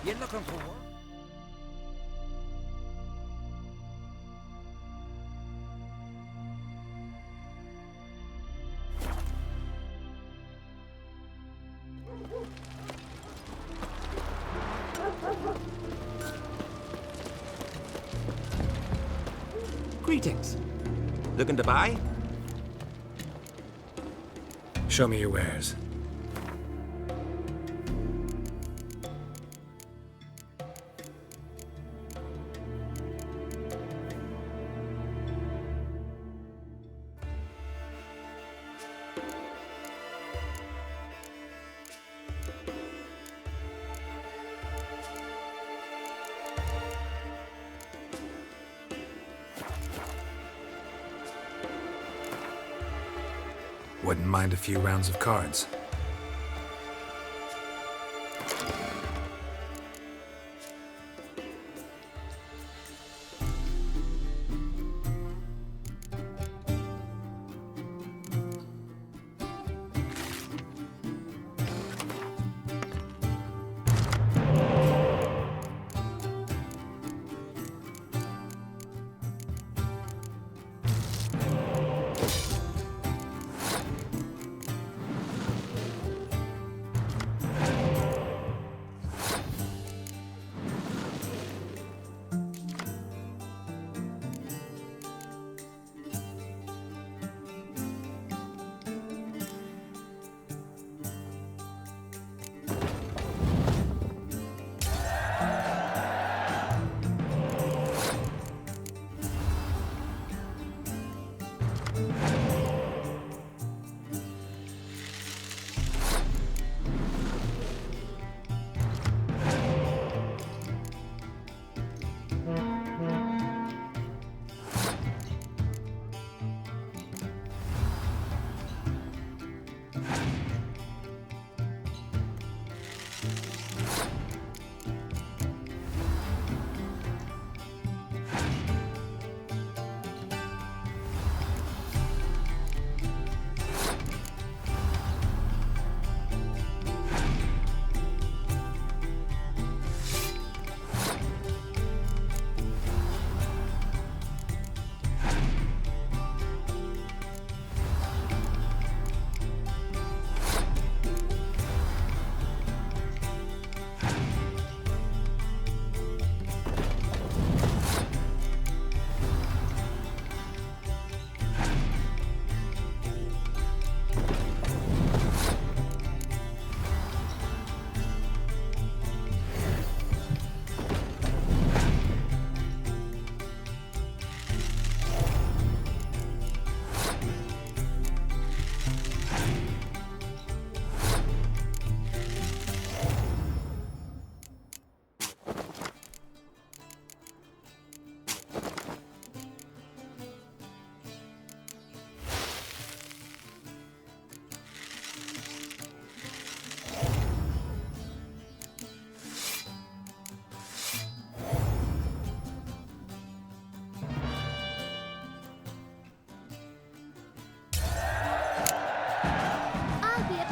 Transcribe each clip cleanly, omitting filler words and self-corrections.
You looking for work? Greetings. Looking to buy? Show me your wares. Wouldn't mind a few rounds of cards.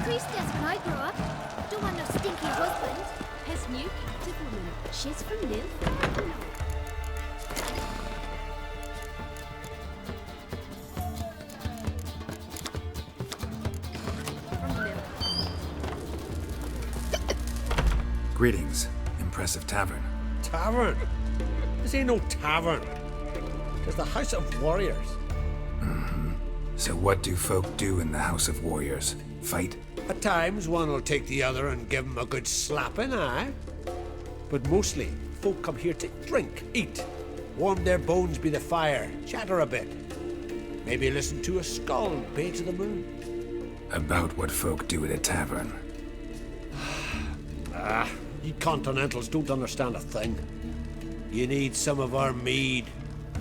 priestess when I grow up. Don't want no stinky husband. His new captive woman. She's from Eldberg. Greetings. Impressive tavern. Tavern? This ain't no tavern. It's the House of Warriors. So what do folk do in the House of Warriors? Fight? At times, one will take the other and give 'em a good slapping, aye? But mostly, folk come here to drink, eat, warm their bones by the fire, chatter a bit. Maybe listen to a skull bay to the moon. About what folk do at a tavern. You continentals don't understand a thing. You need some of our mead.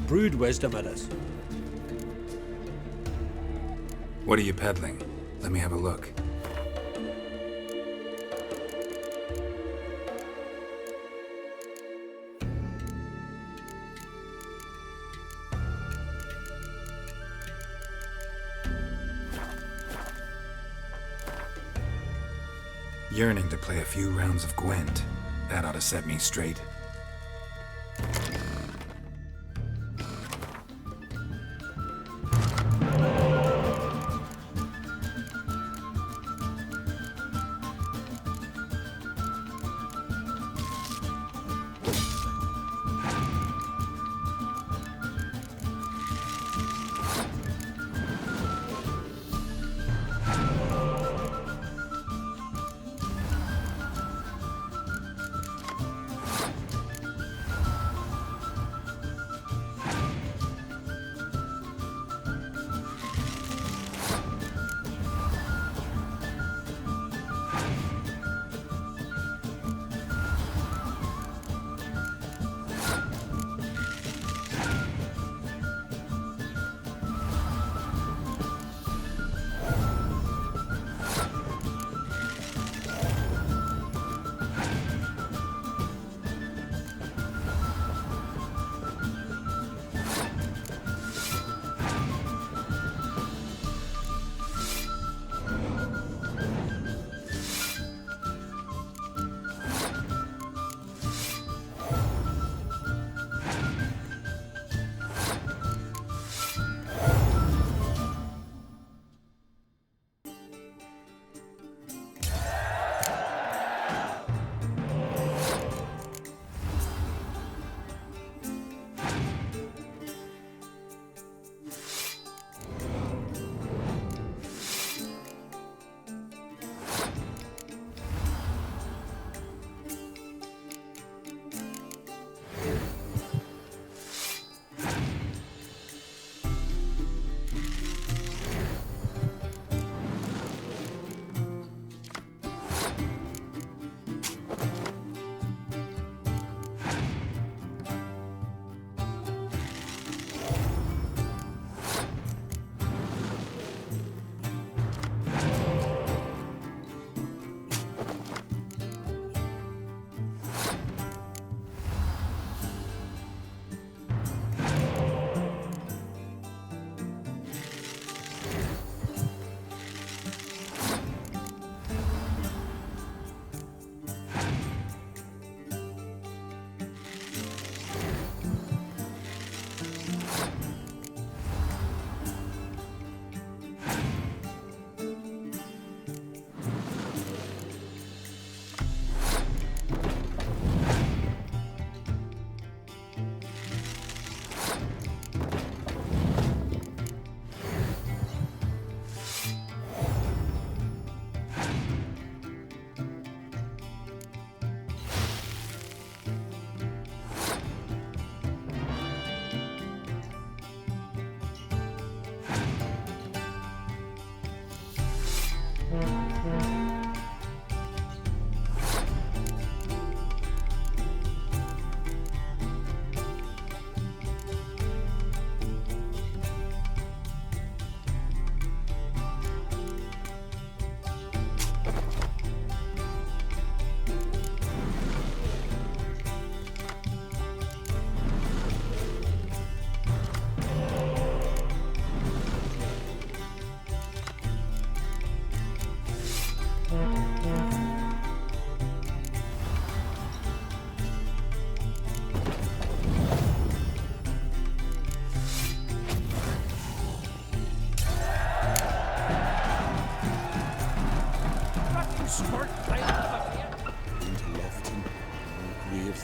Brewed wisdom it is. What are you peddling? Let me have a look. Yearning to play a few rounds of Gwent. That ought to set me straight.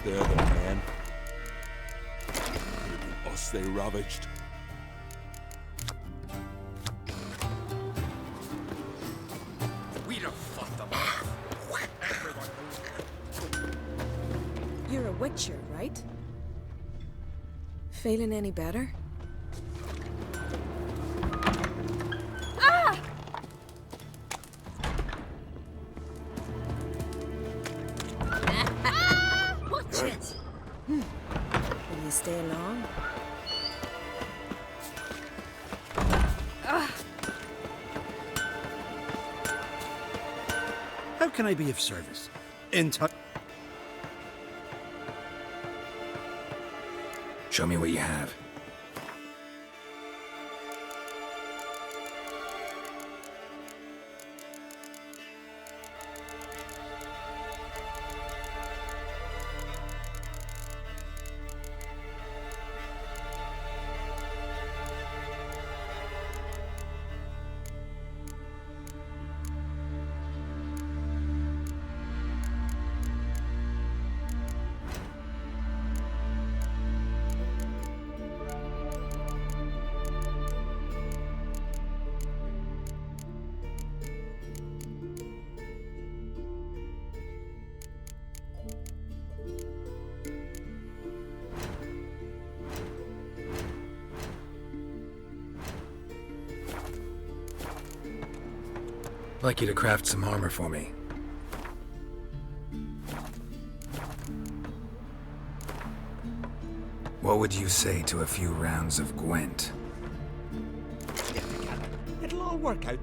There the man. Us they ravaged. We'd have fought them off. You're a witcher, right? Feeling any better? Will you stay long? How can I be of service? In touch. Show me what you have. like you to craft some armor for me. What would you say to a few rounds of Gwent? Get together. It'll all work out.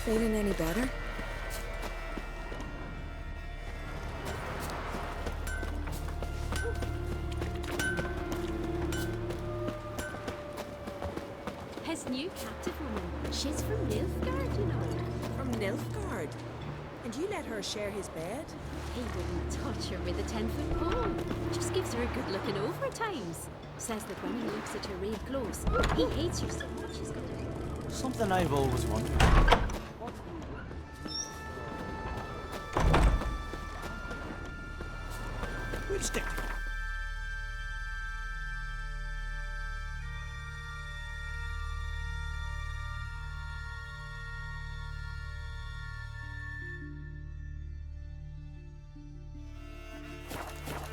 Feeling any better? His new captive woman. She's from Eldberg, you know. From Nilfgaard? And you let her share his bed? He wouldn't touch her with a 10-foot pole. Just gives her a good looking over at times. Says that when he looks at her real close, he hates her so much he's gonna... Something I've always wondered. We'll stick together.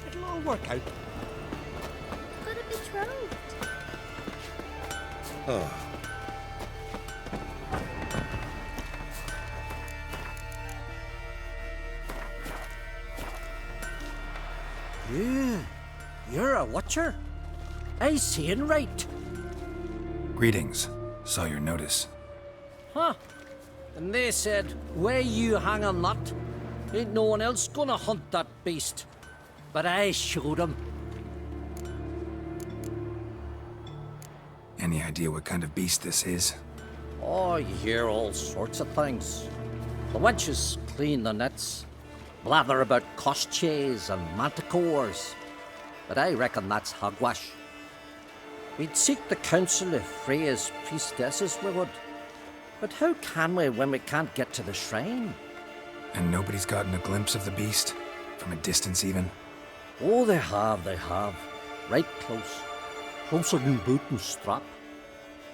It'll all work out. Got a betrothed. You're a watcher? I seeing right. Greetings. Saw your notice. Huh. And they said, where you hang on that? Ain't no one else gonna hunt that beast. But I showed 'em. Any idea what kind of beast this is? Oh, you hear all sorts of things. The wenches clean the nets, blather about koshchays and manticores. But I reckon that's hogwash. We'd seek the counsel of Freya's priestesses, we would. But how can we when we can't get to the shrine? And nobody's gotten a glimpse of the beast? From a distance even? Oh, they have. Right close. Closer than boot and strap.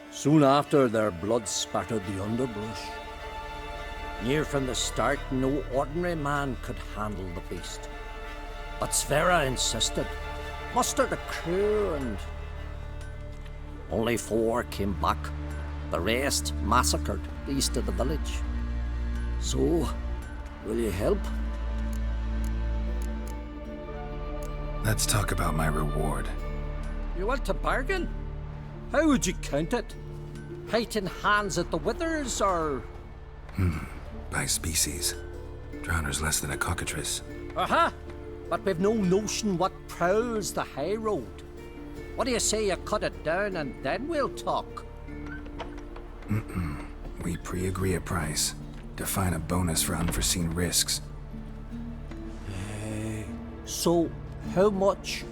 Soon after, their blood spattered the underbrush. Near from the start, no ordinary man could handle the beast. But Sverre insisted. Mustered a crew and... Only 4 came back. The rest massacred east of the village. So, will you help? Let's talk about my reward. You want to bargain? How would you count it? Height in hands at the withers, or...? By species. Drowner's less than a cockatrice. Aha! But we've no notion what prowls the high road. What do you say you cut it down and then we'll talk? We pre-agree a price. Define a bonus for unforeseen risks. So, how much?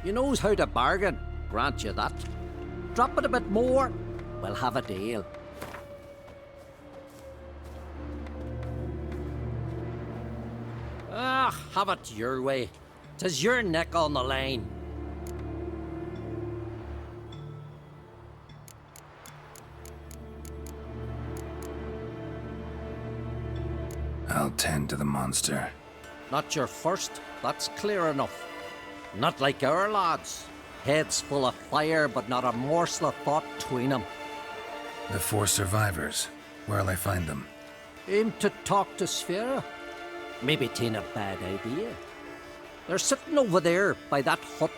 You knows how to bargain, grant you that. Drop it a bit more, we'll have a deal. Ah, have it your way. 'Tis your neck on the line. I'll tend to the monster. Not your first, that's clear enough. Not like our lads. Heads full of fire, but not a morsel of thought between them. The 4 survivors. Where'll I find them? Aim to talk to Sverre. Maybe 'tain't a bad idea. They're sitting over there by that hut.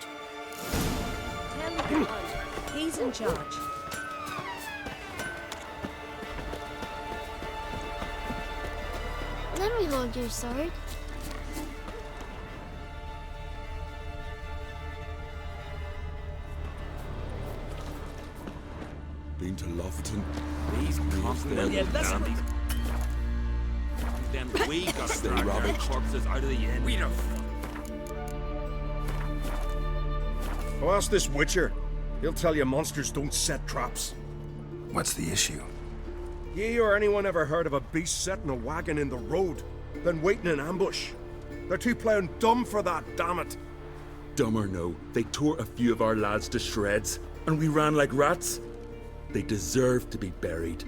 Tell God, he's in charge. Let me hold your sword. Been to Lofton. These constant there, damn these. Them we got Stay dragged their ravaged. corpses out of the inn. We the Well, ask this Witcher. He'll tell you monsters don't set traps. What's the issue? Ye or anyone ever heard of a beast setting a wagon in the road, then waiting in ambush? They're too plowing dumb for that, damn it. Dumb or no, they tore a few of our lads to shreds, and we ran like rats. They deserve to be buried.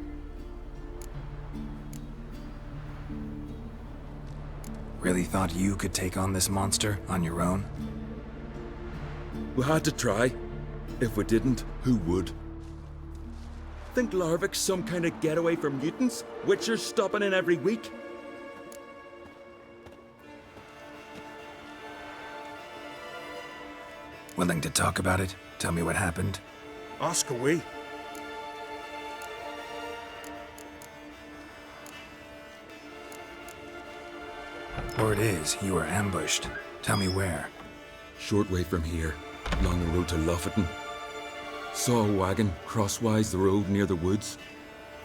Really thought you could take on this monster on your own? We had to try. If we didn't, who would? Think Larvik's some kind of getaway for mutants? Witchers stopping in every week? Willing to talk about it? Tell me what happened? Ask away. Word is, you were ambushed. Tell me where. Short way from here, along the road to Lofton. Saw a wagon crosswise the road near the woods.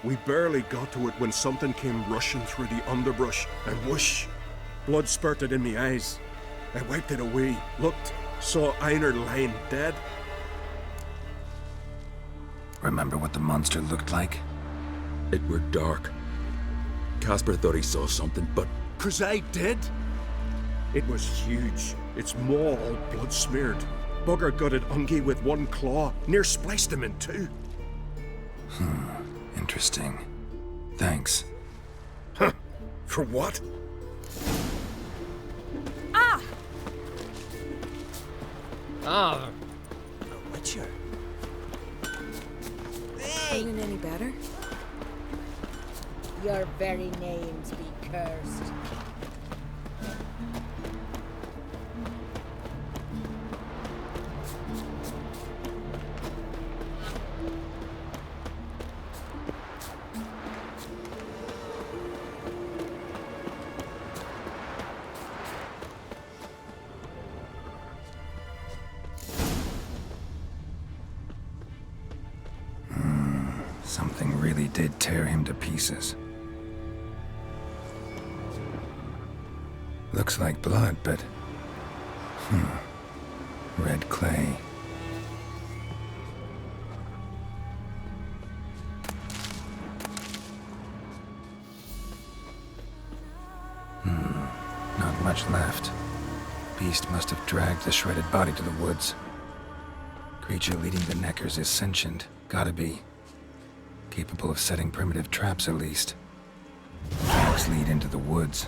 We barely got to it when something came rushing through the underbrush, and whoosh, Blood spurted in me eyes. I wiped it away, looked, saw Einar lying dead. Remember what the monster looked like? It were dark. Casper thought he saw something, but 'Cause I did. It was huge. Its maw all blood smeared. Bugger gutted Ungi with one claw, near spliced him in two. Interesting. Thanks. Huh? For what? Ah, A witcher. Feeling any better? Your very names be cursed. Something really did tear him to pieces. Looks like blood, but... red clay. Not much left. Beast must have dragged the shredded body to the woods. Creature leading the Neckers is sentient. Gotta be. Capable of setting primitive traps, at least. Tracks lead into the woods.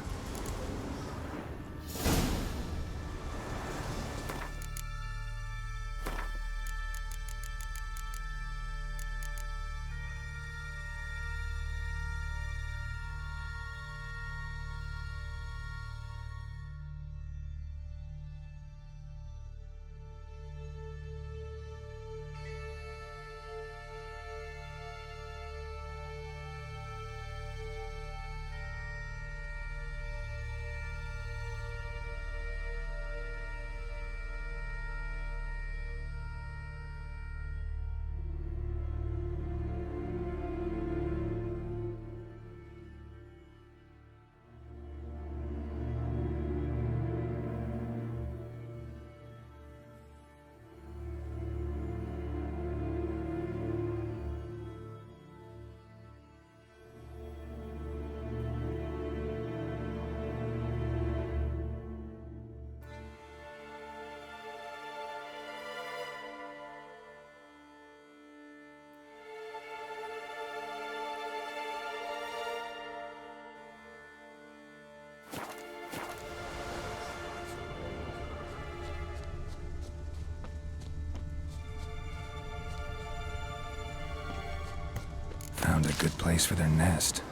Found a good place for their nest.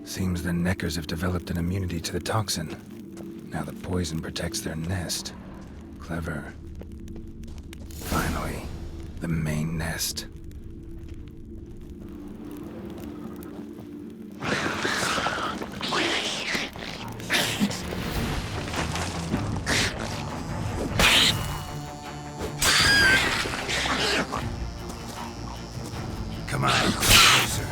Seems the Neckers have developed an immunity to the toxin. Now the poison protects their nest. Clever. Finally, the main nest. Come on, closer.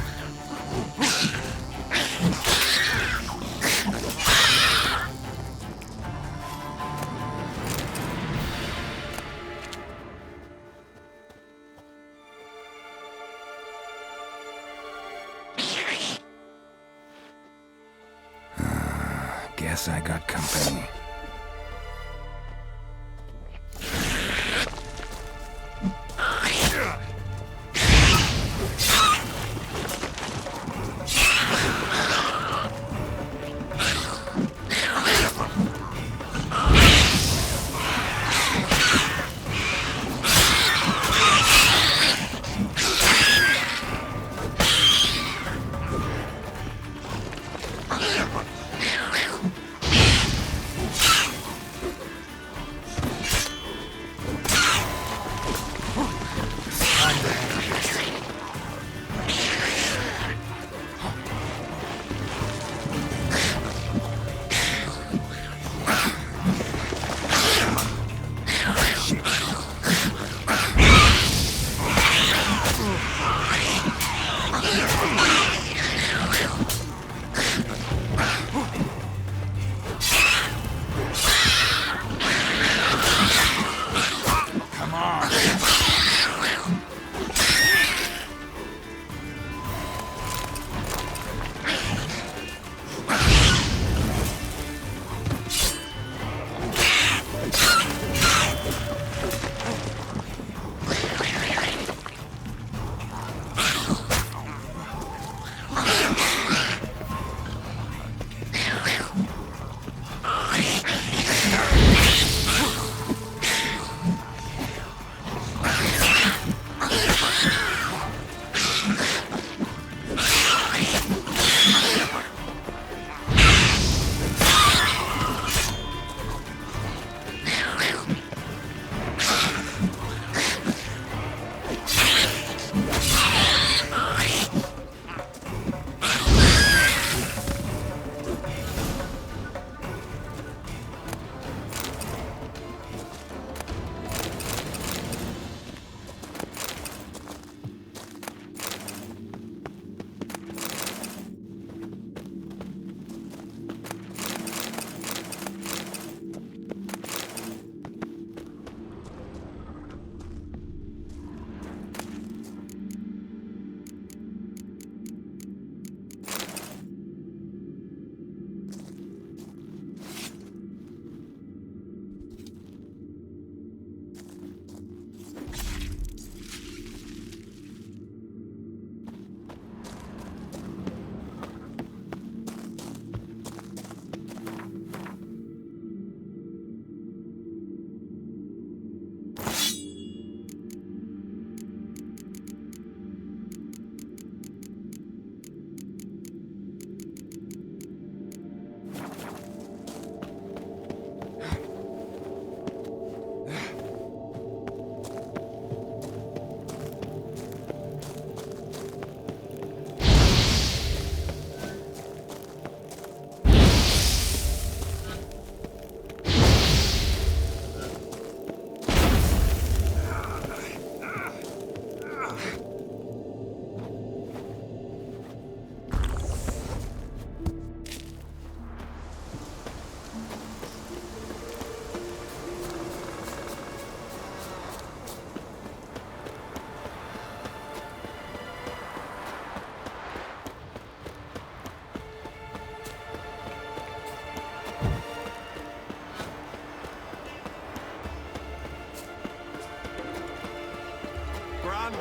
Guess I got company.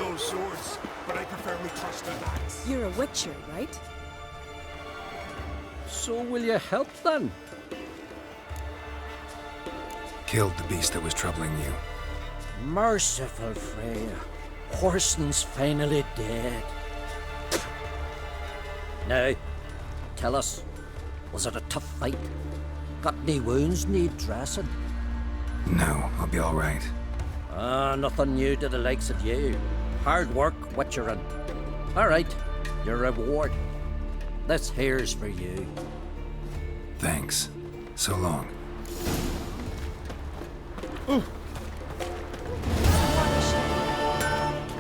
Those swords, but I prefer me trusty axe. You're a witcher, right? So will you help then? Killed the beast that was troubling you. Merciful Freya. Horson's finally dead. Now, tell us, was it a tough fight? Got any wounds need dressing? No, I'll be all right. Nothing new to the likes of you. Hard work, witcherin'. All right, your reward. This here's for you. Thanks. So long. The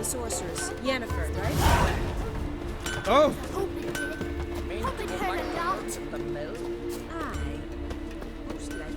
sorceress, Yennefer, right? Oh! Hoping did it. Hoping heard a lot. Aye. Most likely.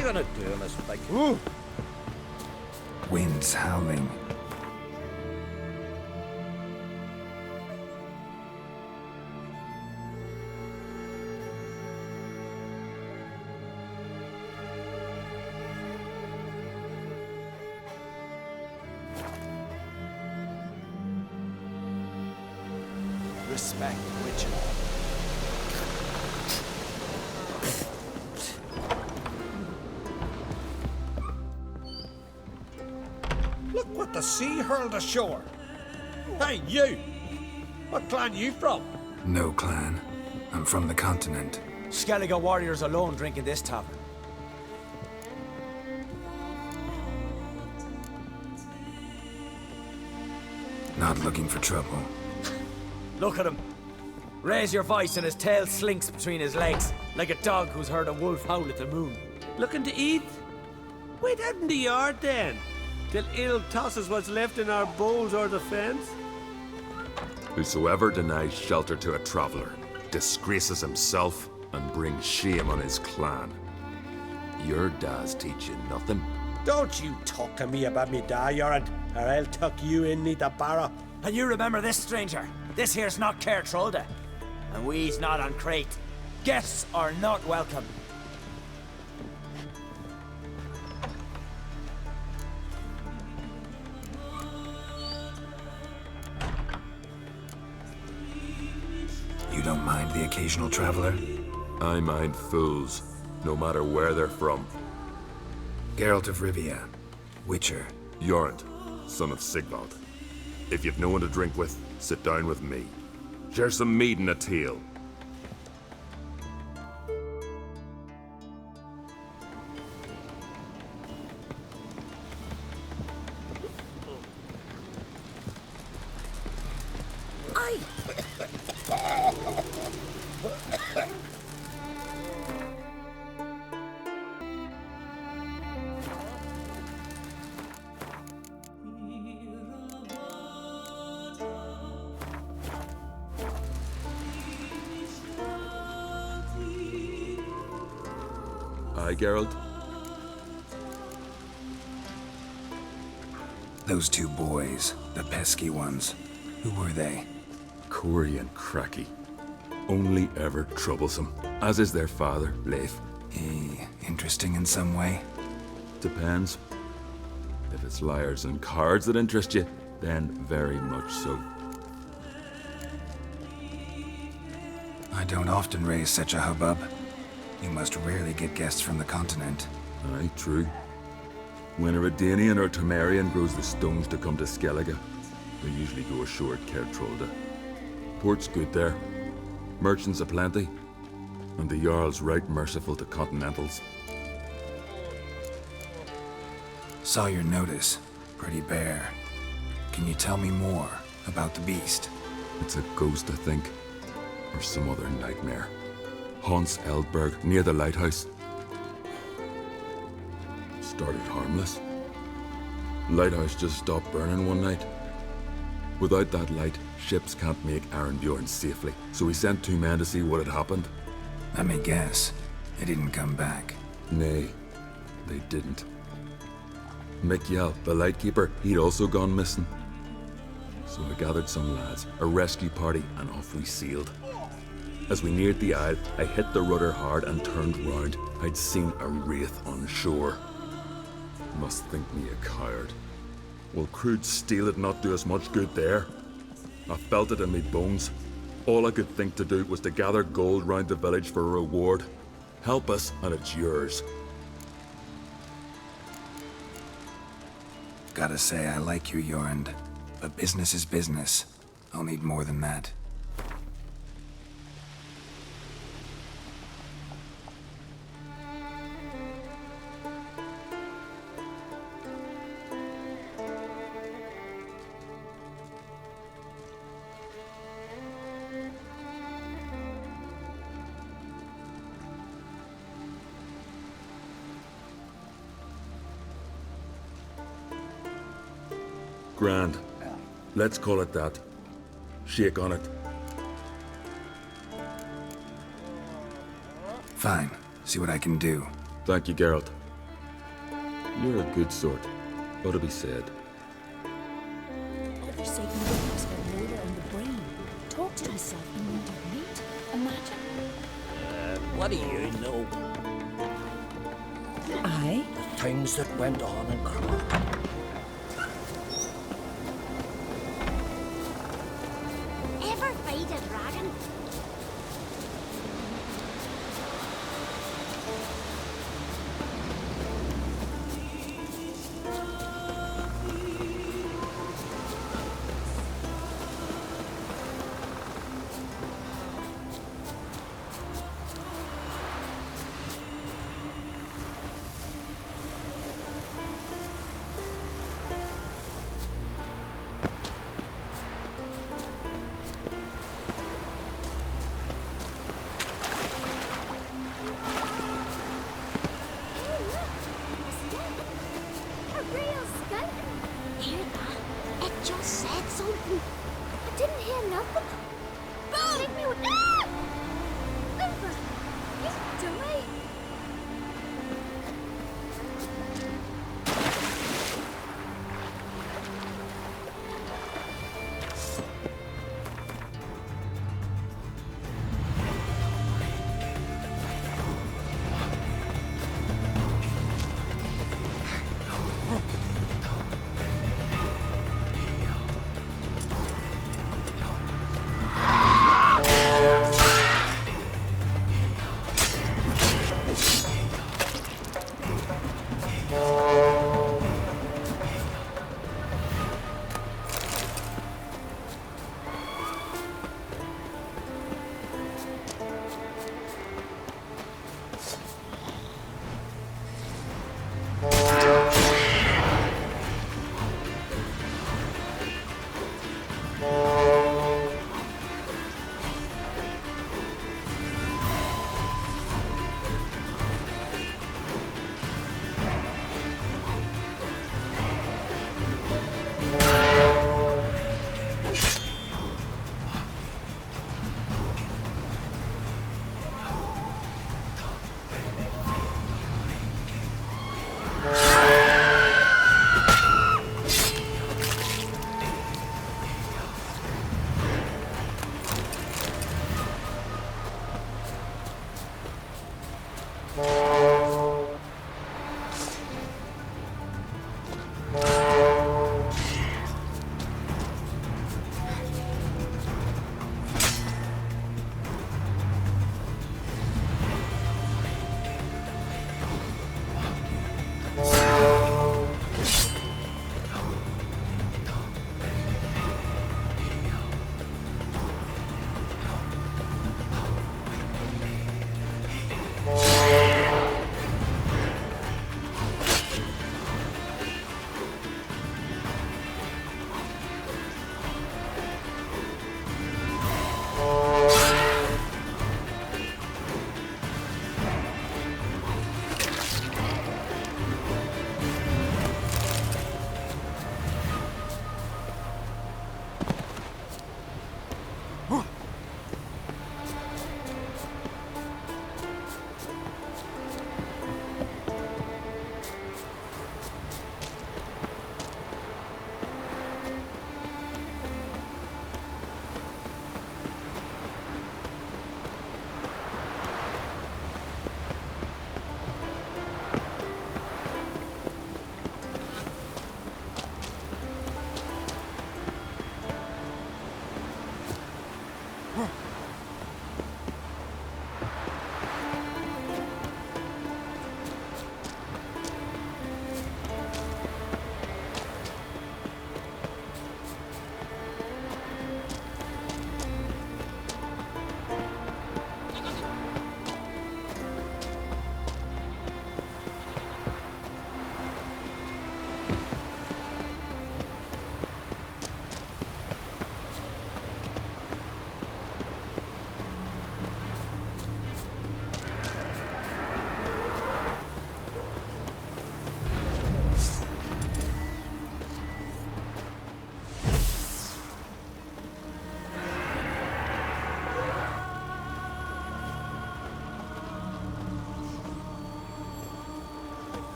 you gonna do, Miss Big? Wind's howling. Respect, Witcher. Look what the sea hurled ashore. Hey, you! What clan you from? No clan. I'm from the continent. Skellige warriors alone drink in this tavern. Not looking for trouble. Look at him. Raise your voice and his tail slinks between his legs, like a dog who's heard a wolf howl at the moon. Looking to eat? Wait out in the yard then, till ill tosses what's left in our bowls or the fence. Whosoever denies shelter to a traveller disgraces himself and brings shame on his clan. Your dads teach you nothing. Don't you talk to me about me da, Yorand, or I'll tuck you in neath the barrow. And you remember this, stranger. This here's not Cair Trolda, and we's not on Crate. Guests are not welcome. You don't mind the occasional traveler? I mind fools, no matter where they're from. Geralt of Rivia, Witcher. Jorund, son of Sigvald. If you've no one to drink with, sit down with me. Share some mead and a tale. Aye, Geralt? Those two boys, the pesky ones. Who were they? Corey and Cracky. Only ever troublesome, as is their father, Leif. Interesting in some way? Depends. If it's liars and cards that interest you, then very much so. I don't often raise such a hubbub. You must rarely get guests from the continent. Aye, true. When a Redanian or Temerian grows the stones to come to Skellige, they usually go ashore at Cair Trolda. Port's good there. Merchants aplenty. And the Jarl's right merciful to continentals. Saw your notice. Pretty bare. Can you tell me more about the beast? It's a ghost, I think. Or some other nightmare. Haunts Eldberg, near the lighthouse. Started harmless. Lighthouse just stopped burning one night. Without that light, ships can't make Arenbjorn safely, so we sent 2 men to see what had happened. Let me guess. They didn't come back. Nay, they didn't. Mikjal, the lightkeeper, he'd also gone missing. So I gathered some lads, a rescue party, and off we sailed. As we neared the isle, I hit the rudder hard and turned round. I'd seen a wraith on shore. Must think me a coward. Will crude steel it not do us much good there? I felt it in me bones. All I could think to do was to gather gold round the village for a reward. Help us, and it's yours. Gotta say, I like you, Jorund. But business is business. I'll need more than that. Grand. Let's call it that. Shake on it. Fine. See what I can do. Thank you, Geralt. You're a good sort. Ought to be said. Others say he works for murder on the brain. Talks to himself in wounded meat. Imagine. What do you know? Aye? The things that went on in Contrato. Ever fight a dragon?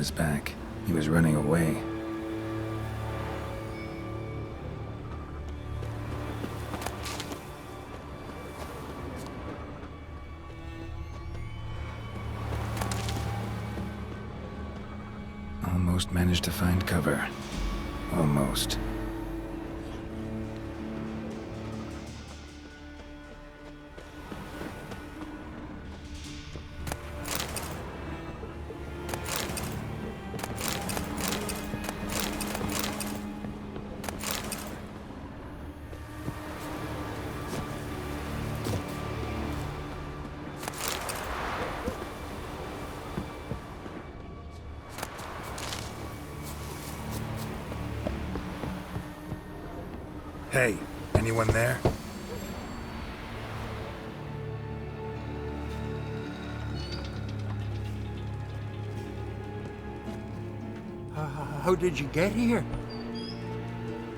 his back. He was running away. Almost managed to find cover. Almost. Hey, anyone there? How did you get here?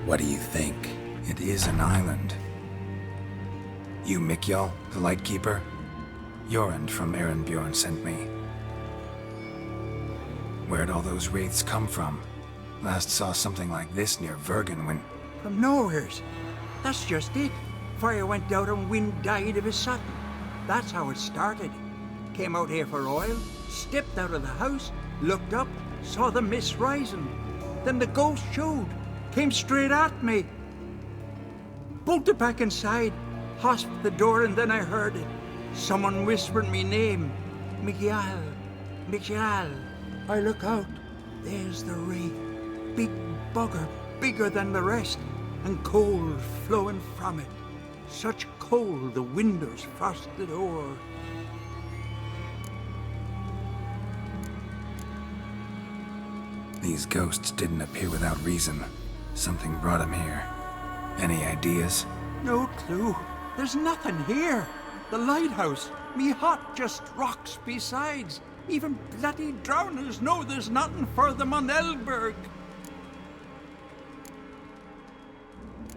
What do you think? It is an island. You Mikjal, the Lightkeeper? Jorund from Erenbjorn sent me. Where'd all those wraiths come from? Last saw something like this near Vergen when... From nowheres. That's just it. Fire went out and wind died of a sudden. That's how it started. Came out here for oil, stepped out of the house, looked up, saw the mist rising. Then the ghost showed, came straight at me. Bolted back inside, hosped the door, and then I heard it. Someone whispering me name. Mikjal, Mikjal. I look out. There's the wraith. Big bugger, bigger than the rest, and cold flowing from it. Such cold the windows frosted o'er. These ghosts didn't appear without reason. Something brought them here. Any ideas? No clue. There's nothing here. The lighthouse, me hut just rocks besides. Even bloody drowners know there's nothing for them on Eldberg.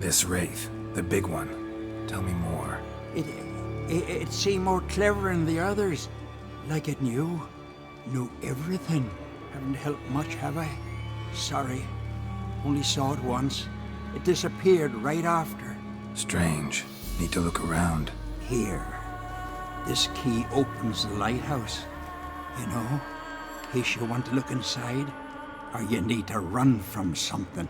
This wraith, the big one. Tell me more. It seemed more clever than the others. Like it knew everything. Haven't helped much, have I? Sorry. Only saw it once. It disappeared right after. Strange. Need to look around. Here. This key opens the lighthouse. You know, in case you want to look inside, or you need to run from something.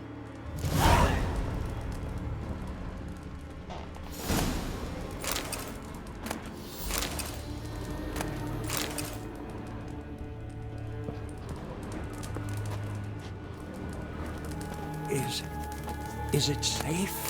Is it safe?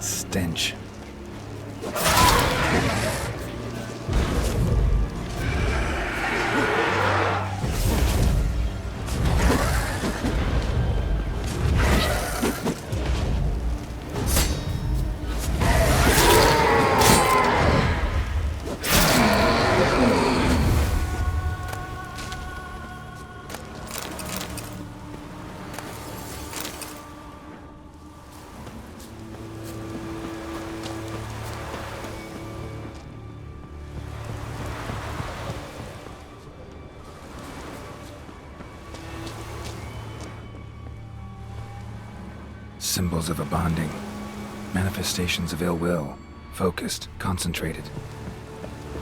Stench. Symbols of a bonding. Manifestations of ill will. Focused, concentrated.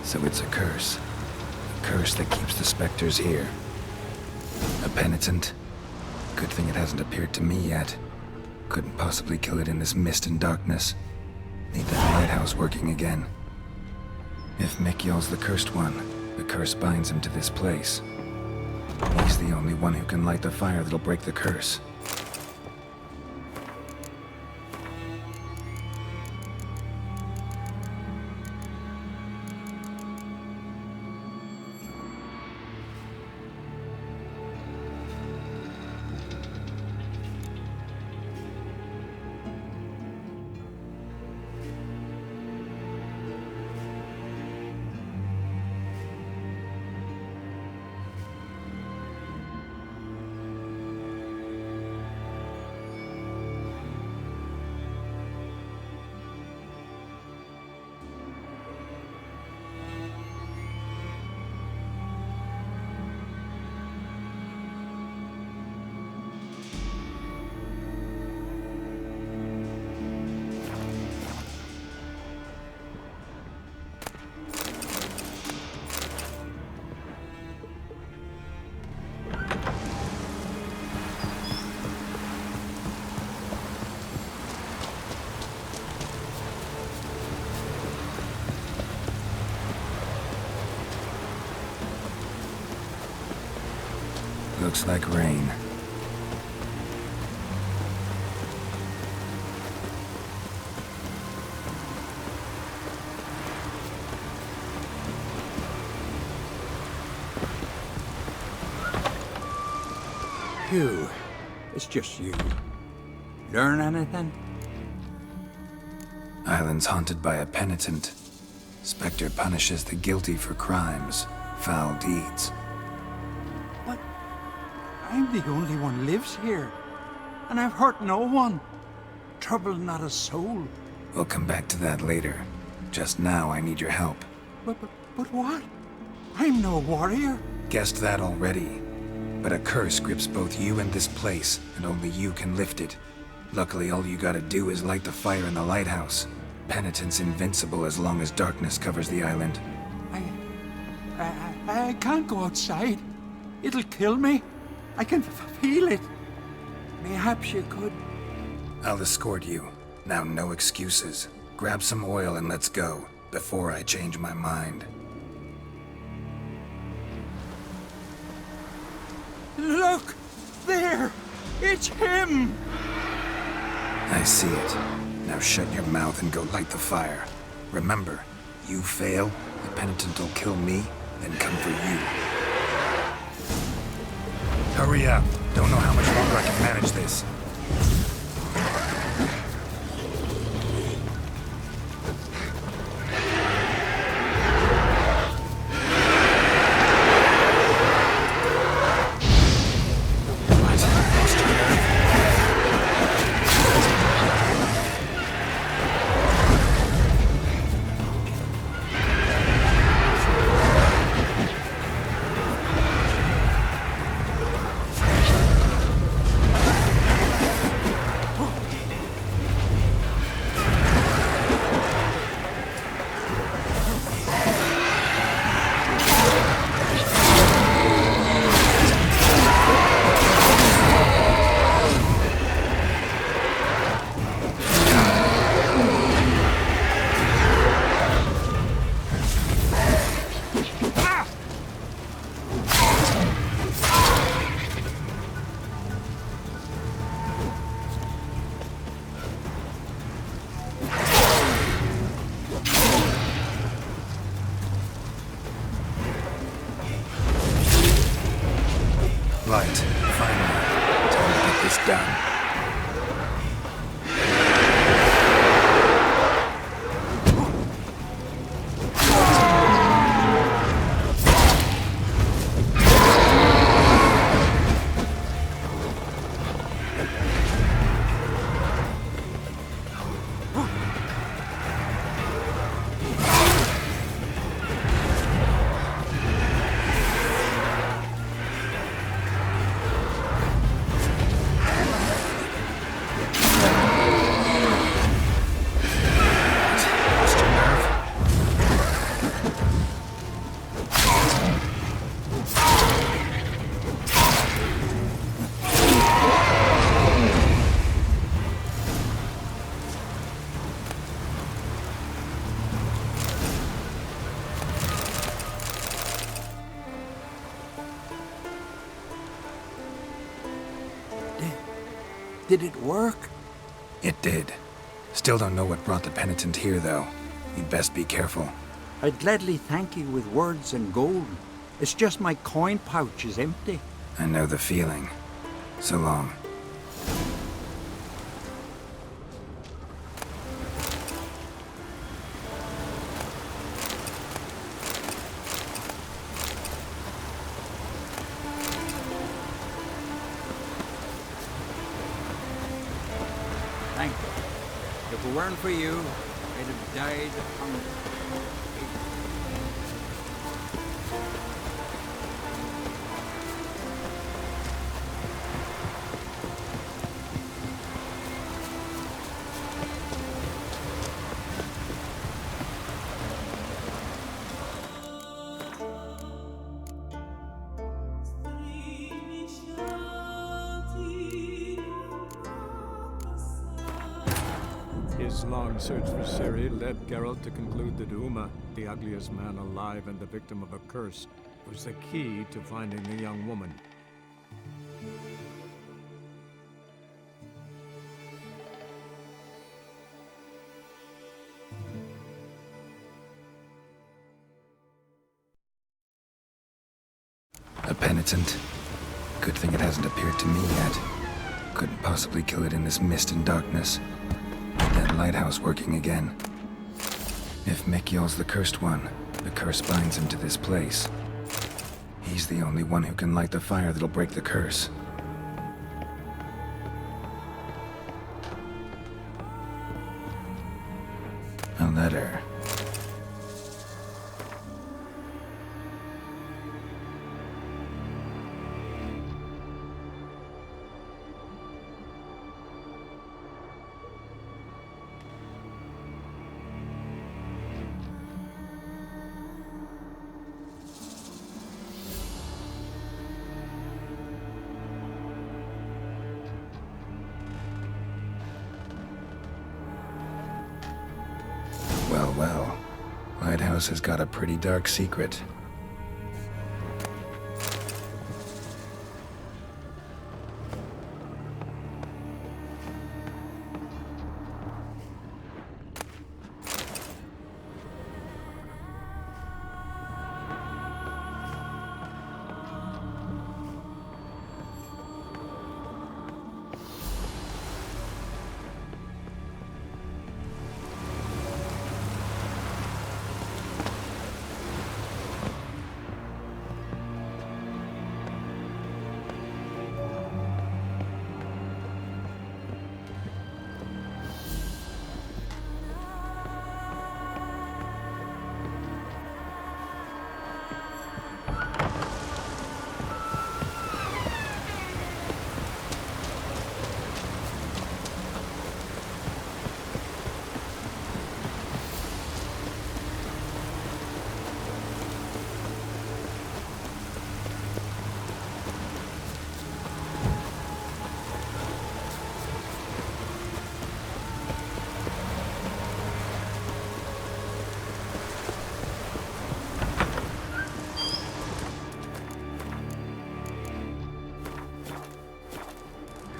So it's a curse. A curse that keeps the specters here. A penitent. Good thing it hasn't appeared to me yet. Couldn't possibly kill it in this mist and darkness. Need that lighthouse working again. If Mikjal's the cursed one, The curse binds him to this place. He's the only one who can light the fire that'll break the curse. Looks like rain. Phew. It's just you. Learn anything? Island's haunted by a penitent. Spectre punishes the guilty for crimes, foul deeds. But I'm the only one lives here. And I've hurt no one. Troubled not a soul. We'll come back to that later. Just now, I need your help. But what? I'm no warrior. Guessed that already. But a curse grips both you and this place, and only you can lift it. Luckily, all you gotta do is light the fire in the lighthouse. Penitent's invincible as long as darkness covers the island. I can't go outside. It'll kill me. I can feel it. Perhaps you could. I'll escort you. Now, no excuses. Grab some oil and let's go, before I change my mind. Look! There! It's him! I see it. Now shut your mouth and go light the fire. Remember, you fail, the penitent will kill me, then come for you. Hurry up. Don't know how much longer I can manage this. Light. Finally. Time to get this done. Did it work? It did. Still don't know what brought the penitent here, though. You'd best be careful. I'd gladly thank you with words and gold. It's just my coin pouch is empty. I know the feeling. So long. Thank you. If it weren't for you, I'd have died of hunger. His long search for Ciri led Geralt to conclude that Uma, the ugliest man alive and the victim of a curse, was the key to finding the young woman. A penitent. Good thing it hasn't appeared to me yet. Couldn't possibly kill it in this mist and darkness. That lighthouse working again. If Mikyol's the cursed one, the curse binds him to this place. He's the only one who can light the fire that'll break the curse. A letter. Well, Lighthouse has got a pretty dark secret.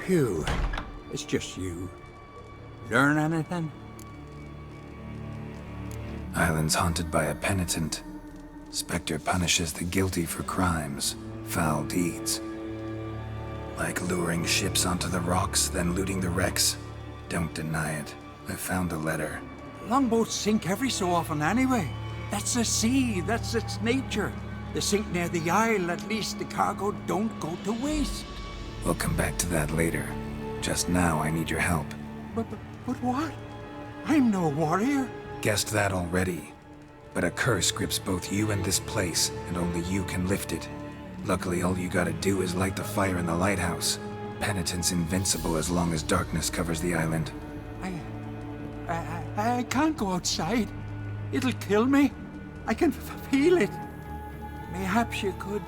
Phew. It's just you. Learn anything? Island's haunted by a penitent. Spectre punishes the guilty for crimes, foul deeds. Like luring ships onto the rocks, then looting the wrecks. Don't deny it. I found the letter. Longboats sink every so often anyway. That's the sea, that's its nature. They sink near the isle, at least the cargo don't go to waste. We'll come back to that later. Just now, I need your help. But what? I'm no warrior. Guessed that already. But a curse grips both you and this place, and only you can lift it. Luckily, all you gotta do is light the fire in the lighthouse. Penitent's invincible as long as darkness covers the island. I can't go outside. It'll kill me. I can feel it. Mayhaps you could.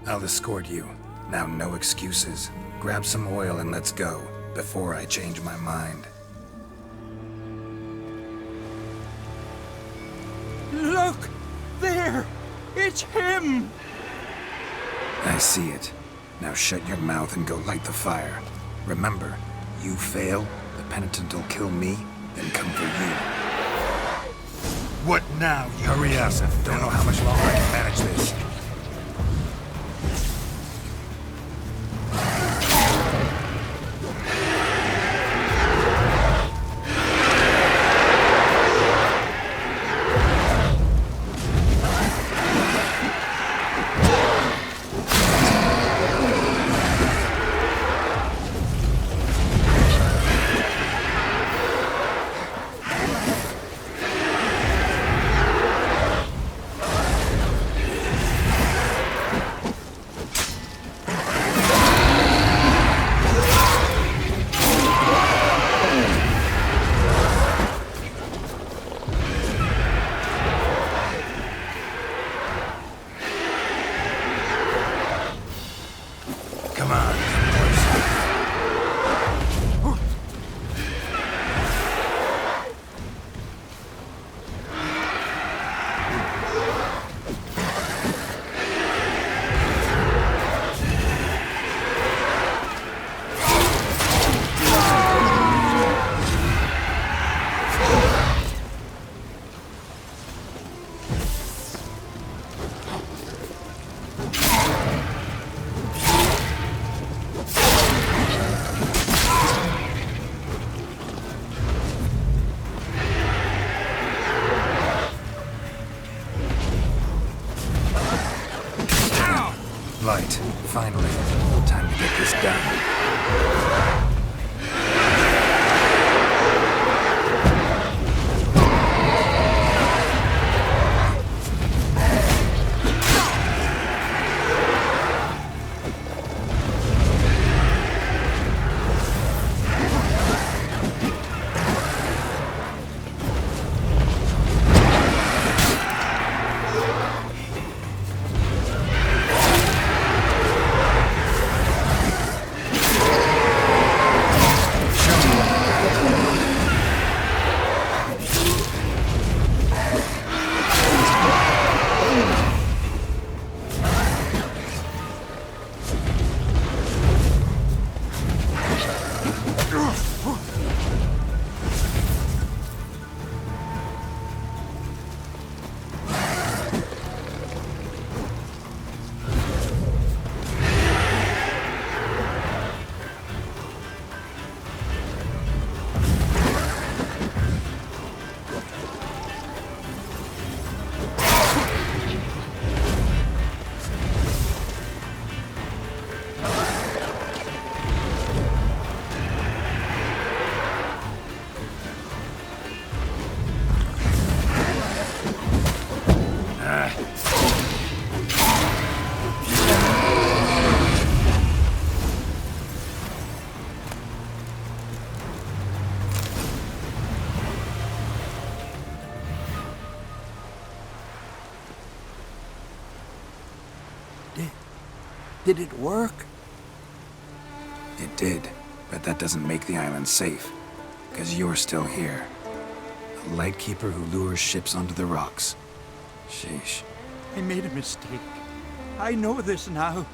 I'll escort you. Now, no excuses. Grab some oil and let's go, before I change my mind. Look! There! It's him! I see it. Now shut your mouth and go light the fire. Remember, you fail, the penitent will kill me, then come for you. What now, you Hurry up. Don't know how much longer I can manage this. Light, finally. Time to get this done. Did it work? It did, but that doesn't make the island safe. Because you're still here. A lightkeeper who lures ships onto the rocks. Sheesh. I made a mistake. I know this now.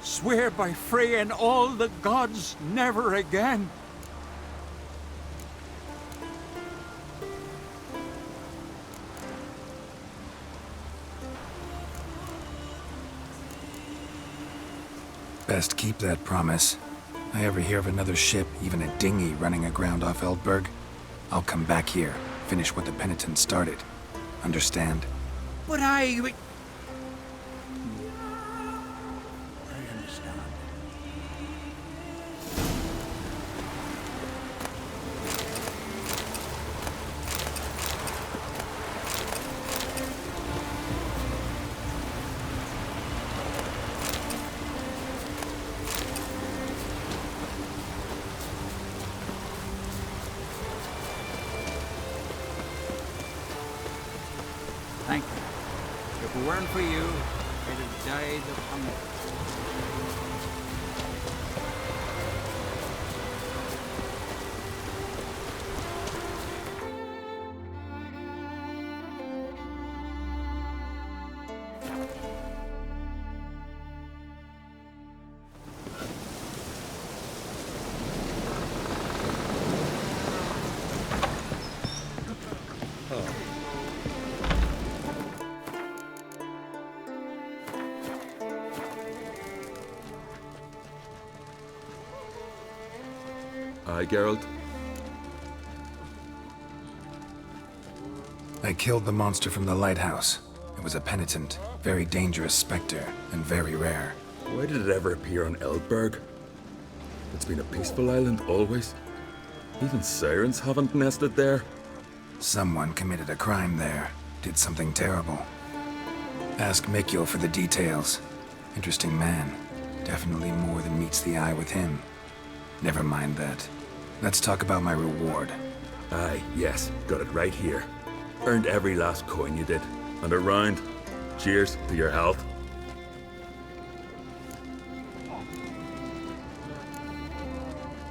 Swear by Frey and all the gods, never again. Best keep that promise. I ever hear of another ship, even a dinghy, running aground off Eldberg, I'll come back here, finish what the penitent started. Understand? But I understand. Thank you. If it weren't for you, I'd have died of hunger. Aye, Geralt. I killed the monster from the lighthouse. It was a penitent, very dangerous specter, and very rare. Why did it ever appear on Eldberg? It's been a peaceful island always. Even sirens haven't nested there. Someone committed a crime there. Did something terrible. Ask Mikkel for the details. Interesting man. Definitely more than meets the eye with him. Never mind that. Let's talk about my reward. Aye, yes. Got it right here. Earned every last coin you did. And a round. Cheers to your health.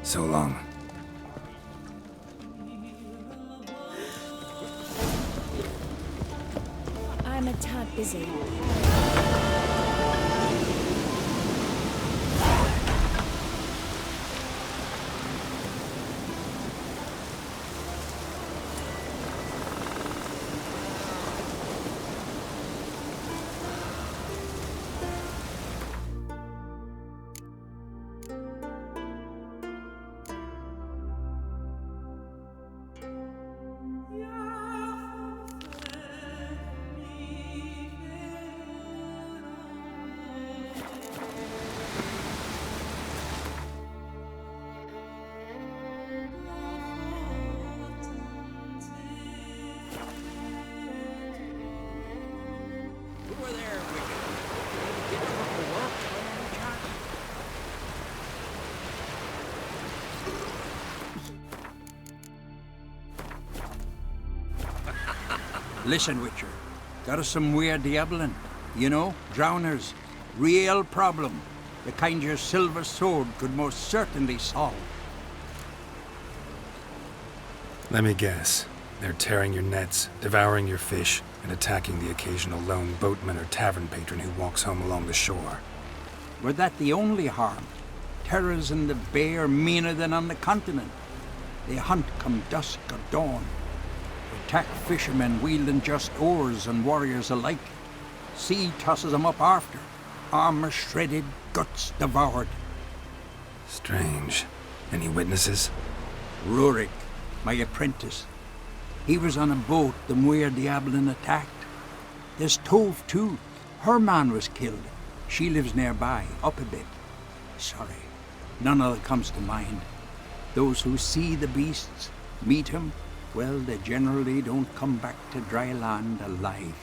So long. I'm a tad busy. Listen, Witcher. Got us some weird diabling. You know, drowners. Real problem. The kind your silver sword could most certainly solve. Let me guess. They're tearing your nets, devouring your fish, and attacking the occasional lone boatman or tavern patron who walks home along the shore. Were that the only harm? Terrors in the bay are meaner than on the continent. They hunt come dusk or dawn. Attack fishermen wielding just oars and warriors alike. Sea tosses them up after. Armor shredded, guts devoured. Strange. Any witnesses? Rurik, my apprentice. He was on a boat the Muir Diablin attacked. There's Tove, too. Her man was killed. She lives nearby, up a bit. Sorry, none other comes to mind. Those who see the beasts, meet him, well, they generally don't come back to dry land alive.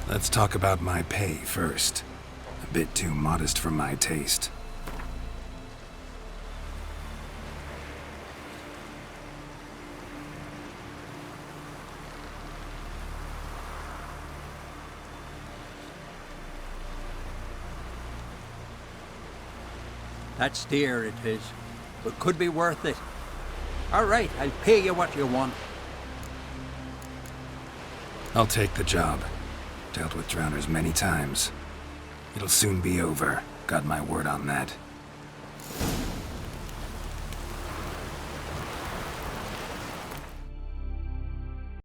Let's talk about my pay first. A bit too modest for my taste. That's dear, it is, but could be worth it. All right, I'll pay you what you want. I'll take the job. Dealt with drowners many times. It'll soon be over. Got my word on that.